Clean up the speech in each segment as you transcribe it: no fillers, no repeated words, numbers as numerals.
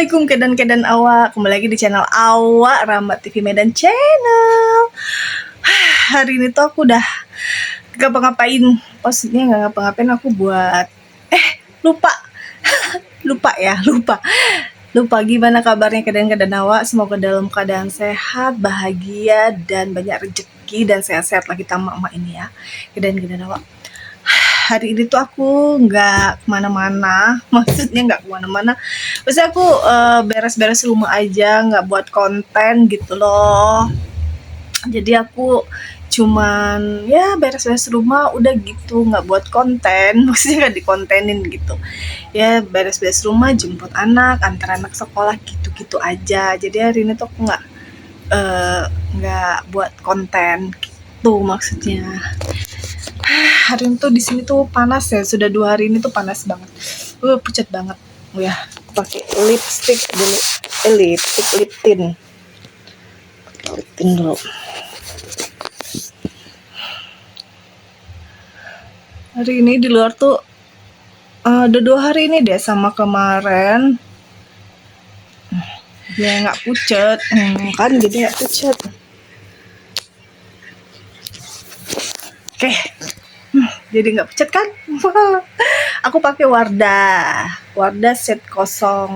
Assalamualaikum kedan-kedan awak, kembali lagi di channel awak Rahmat TV Medan Channel. Hari ini tuh aku udah gak ngapa-ngapain, maksudnya gak ngapa-ngapain, aku buat lupa lupa gimana kabarnya kedan-kedan awak. Semoga dalam keadaan sehat, bahagia, dan banyak rezeki dan sehat-sehat lagi tamak-mak ini ya kedan-kedan awak. Hari ini tuh aku nggak kemana-mana, maksudnya nggak kemana-mana, maksudnya aku beres-beres rumah aja, nggak buat konten gitu loh. Jadi aku cuman ya beres-beres rumah udah gitu, nggak buat konten, maksudnya nggak dikontenin gitu. Ya beres-beres rumah, jemput anak, antar anak sekolah gitu-gitu aja. Jadi hari ini tuh aku nggak buat konten gitu maksudnya. Hari ini tuh di sini tuh panas ya, sudah 2 hari ini tuh panas banget, pucat banget ya. Pakai lipstick dulu, lip tint dulu. Hari ini di luar tuh udah 2 hari ini deh sama kemarin ya nggak pucat, kan jadi nggak pucat. Oke. Jadi nggak pucat kan? Aku pakai Wardah set 0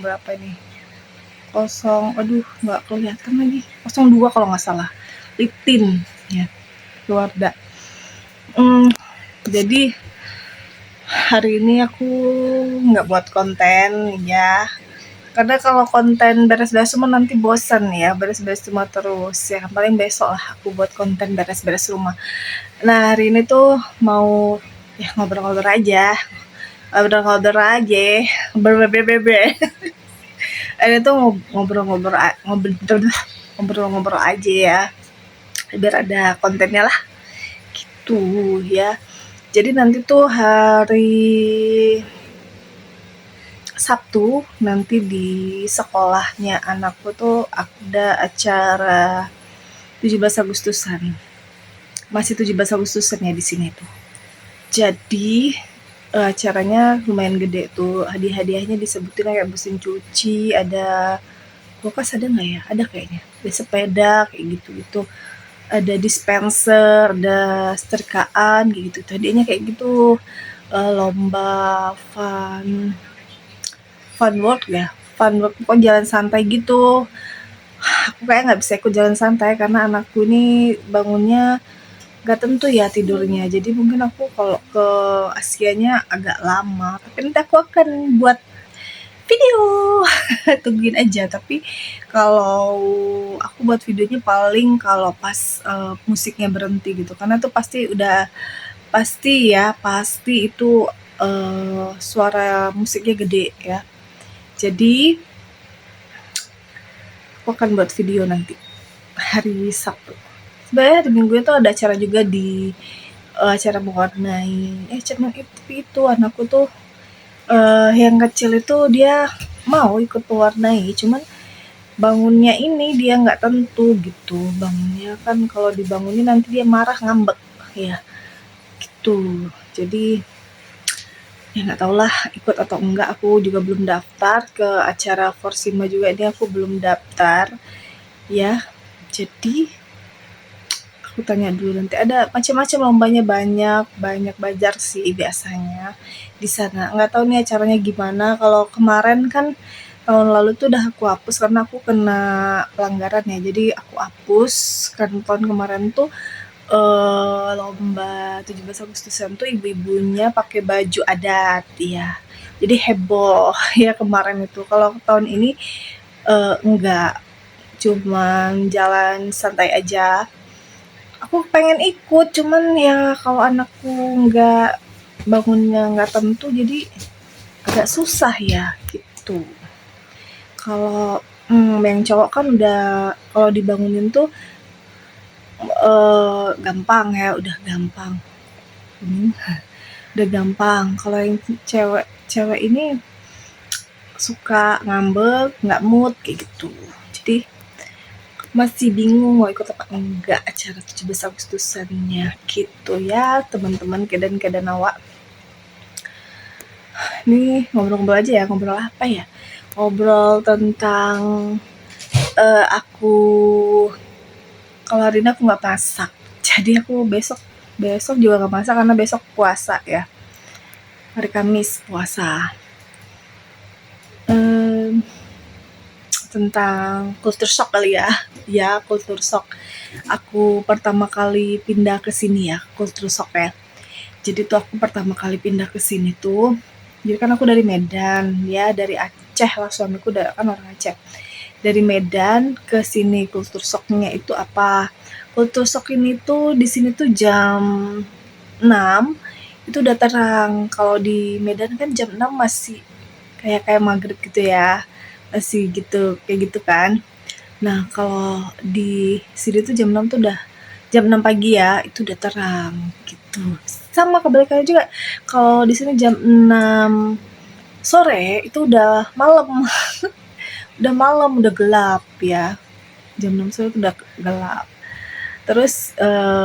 berapa ini? 0, aduh nggak kelihatan lagi. 02 kalau nggak salah. Lip tint ya, Wardah. Jadi hari ini aku nggak buat konten ya. Karena kalau konten beres-beres rumah nanti bosan ya, beres-beres rumah terus ya. Paling besok lah aku buat konten beres-beres rumah. Nah hari ini tuh mau ya ngobrol-ngobrol aja. Ini tuh ngobrol-ngobrol aja ya, biar ada kontennya lah gitu ya. Jadi nanti tuh hari Sabtu nanti di sekolahnya anakku tuh ada acara 17 Agustusan. Masih 17 Agustusan ya di sini tuh. Jadi acaranya lumayan gede tuh. Hadiah-hadiahnya disebutin kayak mesin cuci, ada kulkas, ada nggak ya? Ada kayaknya. Ada sepeda kayak gitu-gitu. Ada dispenser, ada setrikaan kayak gitu. Hadiahnya kayak gitu. Lomba fun work pokoknya jalan santai gitu. Aku kayak nggak bisa ikut jalan santai karena anakku ini bangunnya nggak tentu ya tidurnya. Jadi mungkin aku kalau ke Asianya agak lama, tapi nanti aku akan buat video. Tungguin aja. Tapi kalau aku buat videonya paling kalau pas musiknya berhenti gitu, karena tuh pasti itu suara musiknya gede ya. Jadi aku akan buat video nanti hari Sabtu. Sebenarnya hari Minggu itu ada acara juga di acara mewarnai itu anakku tuh yang kecil itu dia mau ikut mewarnai, cuman bangunnya ini dia nggak tentu gitu. Bangunnya kan kalau dibangunin nanti dia marah, ngambek ya gitu. Jadi ya nggak tau lah ikut atau enggak. Aku juga belum daftar ke acara Forsima juga, ini aku belum daftar ya. Jadi aku tanya dulu, nanti ada macam-macam lombanya, banyak belajar sih biasanya di sana. Nggak tahu nih acaranya gimana. Kalau kemarin kan tahun lalu tuh udah aku hapus karena aku kena pelanggaran ya, jadi aku hapus. Kan tahun kemarin tuh lomba 17 Agustusan tuh ibu-ibunya pakai baju adat ya, jadi heboh ya kemarin itu. Kalau tahun ini enggak, cuman jalan santai aja. Aku pengen ikut, cuman ya kalau anakku bangunnya nggak tentu, jadi agak susah ya gitu. Kalau yang cowok kan udah, kalau dibangunin tuh gampang ya, udah gampang. Udah gampang. Kalau yang cewek ini suka ngambek, nggak mood kayak gitu. Jadi masih bingung mau ikut apa enggak acara 17 Agustusannya gitu ya teman-teman kedan awak. Ini ngobrol-ngobrol aja ya, ngobrol apa ya? ngobrol tentang aku kalau hari ini aku nggak masak. Jadi aku besok besok juga nggak masak karena besok puasa ya. Hari Kamis puasa. Tentang culture shock kali ya. Ya, culture shock. Aku pertama kali pindah ke sini ya, culture shock ya. Jadi tuh aku pertama kali pindah ke sini tuh, jadi kan aku dari Medan ya, dari Aceh lah, suamiku kan orang Aceh. Dari Medan ke sini culture shocknya itu apa? Culture shock ini tuh di sini tuh jam 6 itu udah terang. Kalau di Medan kan jam 6 masih kayak maghrib gitu ya. Masih gitu, kayak gitu kan. Nah, kalau di sini tuh jam 6 tuh udah jam 6 pagi ya, itu udah terang gitu. Sama kebalikannya juga. Kalau di sini jam 6 sore itu udah malam. Udah malam, udah gelap ya. Jam 6 sore itu udah gelap. Terus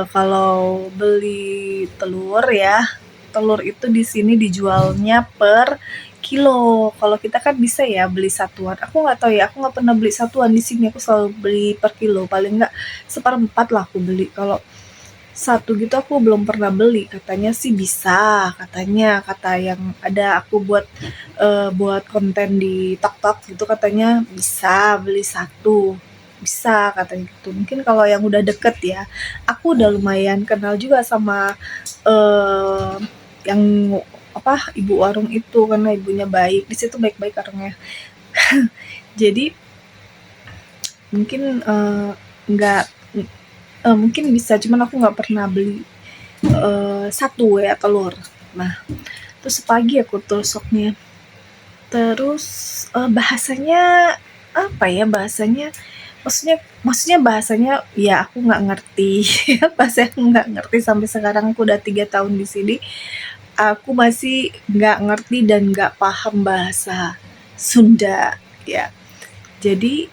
kalau beli telur ya, telur itu di sini dijualnya per kilo. Kalau kita kan bisa ya beli satuan. Aku nggak tahu ya, aku nggak pernah beli satuan di sini. Aku selalu beli per kilo. Paling nggak seperempat lah aku beli. Kalau satu gitu aku belum pernah beli. Katanya sih bisa, katanya kata yang ada aku buat konten di TikTok gitu katanya bisa beli satu. Bisa katanya gitu. Mungkin kalau yang udah deket ya. Aku udah lumayan kenal juga sama eh yang apa ibu warung itu karena ibunya baik. Di situ baik-baik orangnya. Jadi mungkin nggak mungkin bisa cuman aku nggak pernah beli satu ya telur. Nah, terus pagi aku tusuknya. Terus bahasanya apa ya bahasanya? Maksudnya bahasanya ya aku nggak ngerti. Bahasa aku nggak ngerti sampai sekarang aku udah 3 tahun di sini. Aku masih nggak ngerti dan nggak paham bahasa Sunda ya. Jadi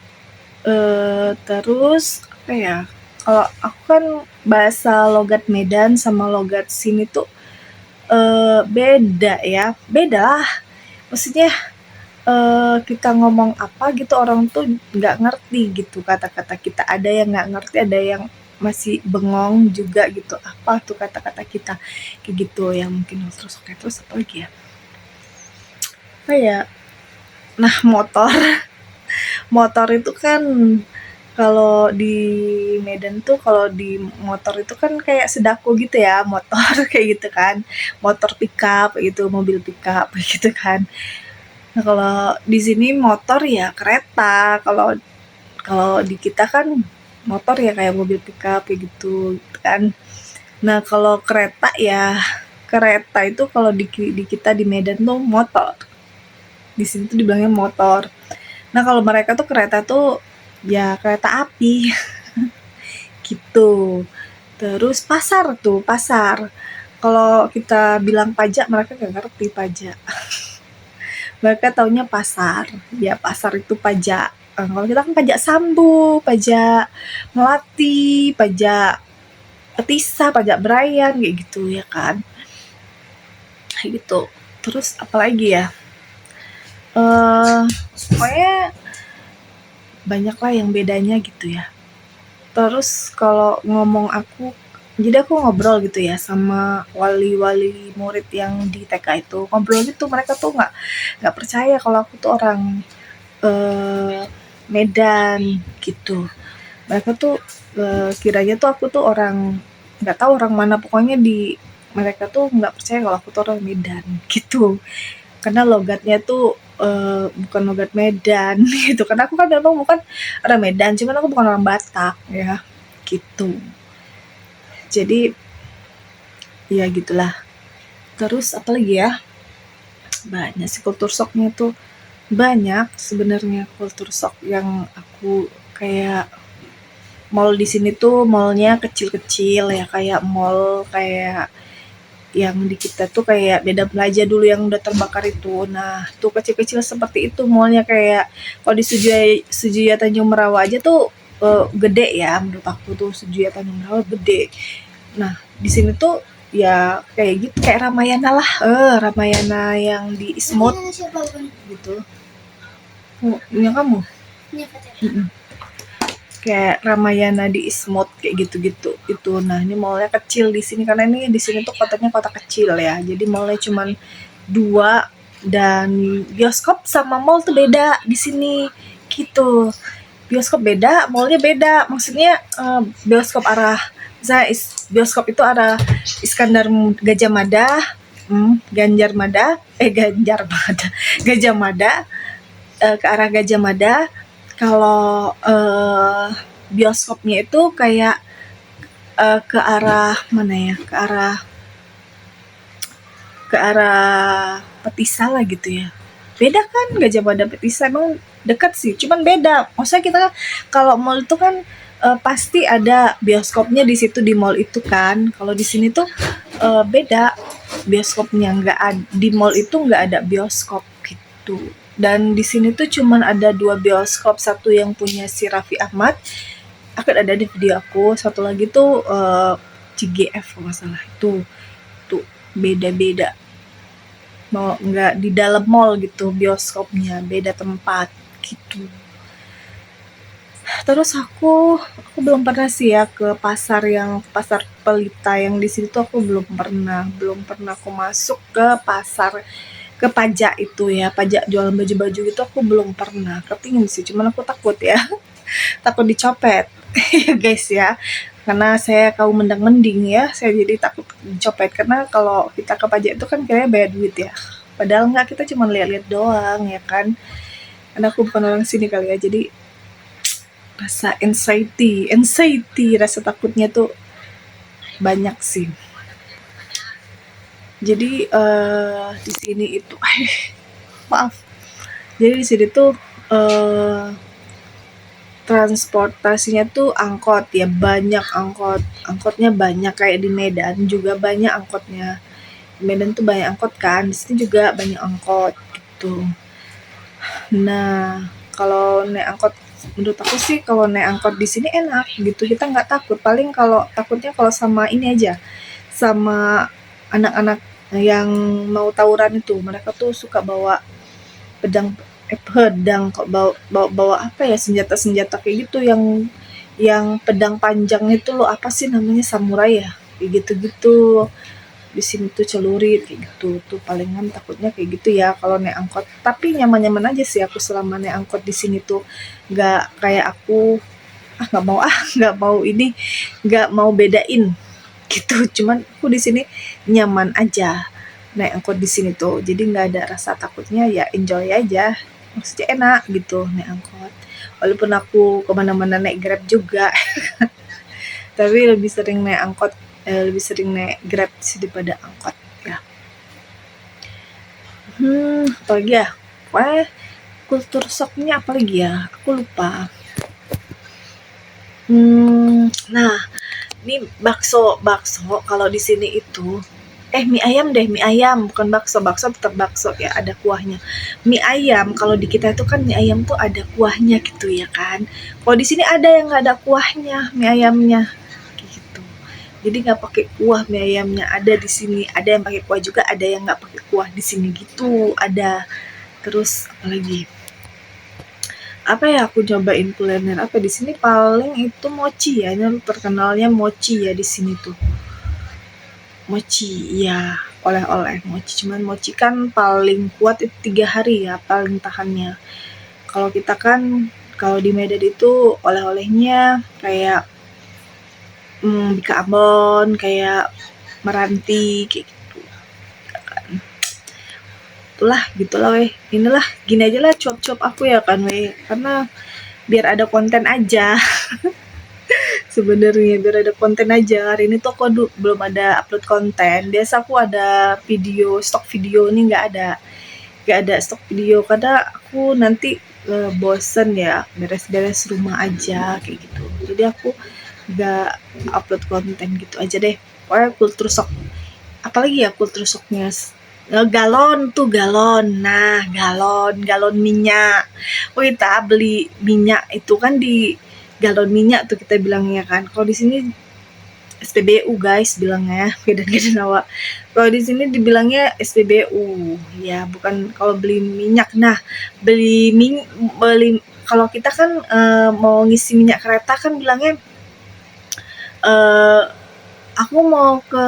terus apa ya? Kalau aku kan bahasa logat Medan sama logat sini tuh beda ya, beda lah. Maksudnya kita ngomong apa gitu orang tuh nggak ngerti gitu kata-kata kita. Ada yang nggak ngerti, ada yang masih bengong juga gitu. Apa tuh kata-kata kita kayak gitu yang mungkin terus oke terus apa lagi ya? Apa ya? Nah motor, motor itu kan kalau di Medan tuh kalau di motor itu kan kayak sedaku gitu ya motor kayak gitu kan motor pickup gitu mobil pickup gitu kan. Nah, kalau di sini motor ya kereta. Kalau kalau di kita kan motor ya kayak mobil pickup kayak gitu, gitu kan. Nah, kalau kereta ya kereta itu kalau di kita di Medan tuh motor. Di sini tuh dibilangnya motor. Nah, kalau mereka tuh kereta tuh ya kereta api gitu. Terus pasar tuh, pasar. Kalau kita bilang pajak mereka nggak ngerti pajak. Mereka taunya pasar. Ya pasar itu pajak. Kalau kita kan pajak sambu, pajak melati, pajak petisa, pajak berayan, kayak gitu ya kan. Kayak gitu. Terus apalagi ya? Pokoknya banyak lah yang bedanya gitu ya. Terus kalau ngomong jadi aku ngobrol gitu ya sama wali-wali murid yang di TK itu. Ngobrol gitu mereka tuh nggak percaya kalau aku tuh orang Medan gitu. Mereka tuh kiranya tuh aku tuh orang nggak tahu orang mana pokoknya di mereka tuh nggak percaya kalau aku tuh orang Medan gitu. Karena logatnya tuh bukan logat Medan gitu. Karena aku kan memang bukan orang Medan, cuman aku bukan orang Batak ya gitu. Jadi ya gitulah. Terus apa lagi ya? Banyak sih kultur shocknya tuh banyak sebenarnya kultur shock yang aku kayak mall di sini tuh mallnya kecil-kecil ya kayak mall kayak yang di kita tuh kayak Beda Plaza dulu yang udah terbakar itu. Nah, tuh kecil-kecil seperti itu mallnya kayak kalau di Sujuya Tanjung Merawa aja tuh gede ya menurut aku tuh Sujuya Tanjung Merawa gede. Nah, di sini tuh ya kayak gitu kayak Ramayana lah, Ramayana yang di Ismut gitu. Oh, punya kamu? Punya pacar. Kayak Ramayana di Ismot kayak gitu-gitu itu. Nah ini mallnya kecil di sini karena ini di sini tuh kotanya kota kecil ya. Jadi mallnya cuman 2 dan bioskop sama mall tuh beda di sini gitu. Bioskop beda, mallnya beda. Maksudnya bioskop arah misalnya bioskop itu arah Iskandar Gajah Mada, Gajah Mada ke arah Gajah Mada. Kalau bioskopnya itu kayak ke arah mana ya? Ke arah Petisa lah gitu ya. Beda kan Gajah Mada Petisa emang dekat sih, cuman beda. Maksudnya kita kalau mall itu kan pasti ada bioskopnya di situ di mall itu kan. Kalau di sini tuh beda bioskopnya nggak ada di mall itu nggak ada bioskop gitu. Dan di sini tuh cuman ada 2 bioskop, satu yang punya si Raffi Ahmad, akan ada di video aku, satu lagi tuh CGF kalau nggak salah itu tuh beda-beda mau nggak di dalam mall gitu bioskopnya beda tempat gitu. Terus aku belum pernah sih ya ke pasar Pelita yang di situ aku belum pernah aku masuk ke pasar ke pajak itu ya pajak jualan baju-baju gitu aku belum pernah kepingin sih cuman aku takut ya takut dicopet ya guys ya karena saya kaum mendang-mending ya saya jadi takut dicopet karena kalau kita ke pajak itu kan kayaknya bayar duit ya padahal nggak kita cuma lihat-lihat doang ya kan karena aku bukan orang sini kali ya jadi rasa anxiety rasa takutnya tuh banyak sih jadi di sini itu maaf jadi di sini tuh transportasinya tuh angkot ya banyak angkotnya banyak kayak di Medan juga banyak angkotnya di Medan tuh banyak angkot kan di sini juga banyak angkot gitu. Nah kalau naik angkot menurut aku sih kalau naik angkot di sini enak gitu kita nggak takut paling kalau takutnya kalau sama ini aja sama anak-anak yang mau tawuran itu mereka tuh suka bawa pedang kok bawa apa ya senjata-senjata kayak gitu yang pedang panjang itu loh apa sih namanya samurai ya kayak gitu-gitu di sini tuh celurit kayak gitu tuh palingan takutnya kayak gitu ya kalau naik angkot tapi nyaman-nyaman aja sih aku selama naik angkot di sini tuh nggak kayak aku nggak mau nggak mau ini nggak mau bedain gitu cuman aku di sini nyaman aja naik angkot di sini tuh jadi nggak ada rasa takutnya ya enjoy aja maksudnya enak gitu naik angkot walaupun aku kemana-mana naik grab juga tapi lebih sering naik angkot lebih sering naik grab sih daripada angkot ya apalagi ya wah kultur shocknya apalagi ya aku lupa nah ini bakso bakso kalau di sini itu mie ayam deh mie ayam bukan bakso bakso tetap bakso ya ada kuahnya mie ayam kalau di kita itu kan mie ayam tuh ada kuahnya gitu ya kan kalau di sini ada yang nggak ada kuahnya mie ayamnya kayak gitu jadi nggak pakai kuah mie ayamnya ada di sini ada yang pakai kuah juga ada yang nggak pakai kuah di sini gitu ada terus apalagi apa ya aku cobain kuliner apa di sini paling itu mochi ya ini terkenalnya mochi ya di sini tuh mochi ya oleh-oleh mochi cuman mochi kan paling kuat itu 3 hari ya paling tahannya kalau kita kan kalau di Medan itu oleh-olehnya kayak bika ambon kayak meranti kayak gitu itulah gitulah weh inilah gini aja lah cuap-cuap aku ya kan weh karena biar ada konten aja sebenarnya biar ada konten aja hari ini tuh aku belum ada upload konten biasa aku ada video stok video ini nggak ada stok video karena aku nanti bosen ya beres-beres rumah aja kayak gitu jadi aku nggak upload konten gitu aja deh pokoknya kultur shock apalagi ya kultur shocknya galon tuh galon nah galon minyak kita beli minyak itu kan di galon minyak tuh kita bilangnya kan kalau di sini SPBU guys bilangnya, Medan Awak. Kalau di sini dibilangnya SPBU ya, bukan kalau beli minyak. Nah, beli kalau kita kan mau ngisi minyak kereta kan bilangnya aku mau ke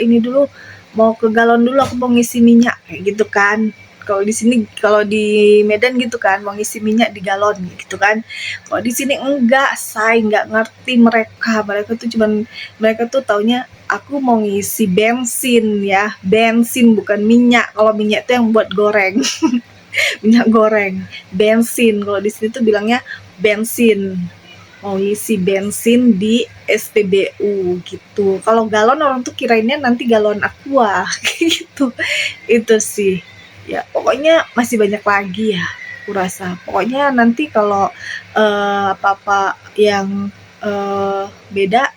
ini dulu, mau ke galon dulu, aku mau ngisi minyak kayak gitu kan. Kalau di sini, kalau di Medan gitu kan, mau ngisi minyak di galon gitu kan. Kalau di sini enggak, saya nggak ngerti mereka tuh taunya aku mau ngisi bensin ya, bensin bukan minyak. Kalau minyak tuh yang buat goreng, minyak goreng, bensin. Kalau di sini tuh bilangnya bensin, mau isi bensin di SPBU gitu. Kalau galon orang tuh kirainnya nanti galon aqua gitu. Itu sih. Ya, pokoknya masih banyak lagi ya, aku rasa. Pokoknya nanti kalau apa-apa yang beda,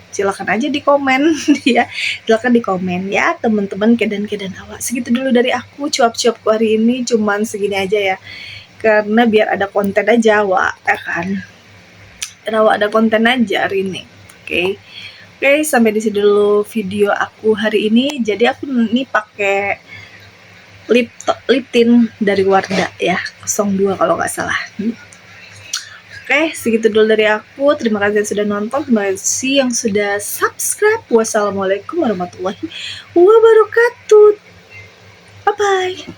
silakan aja di komen ya. Silakan di komen ya, teman-teman kedan-kedan awak. Segitu dulu dari aku, cuap-cuapku hari ini cuman segini aja ya. Karena biar ada konten aja, Wak, ya kan? Ada konten aja hari ini. Oke. Oke, sampai di sini dulu video aku hari ini. Jadi aku ini pakai lip tint dari Wardah ya, 02 kalau nggak salah. Oke, segitu dulu dari aku. Terima kasih yang sudah nonton, terima kasih yang sudah subscribe. Wassalamualaikum warahmatullahi wabarakatuh. Bye bye.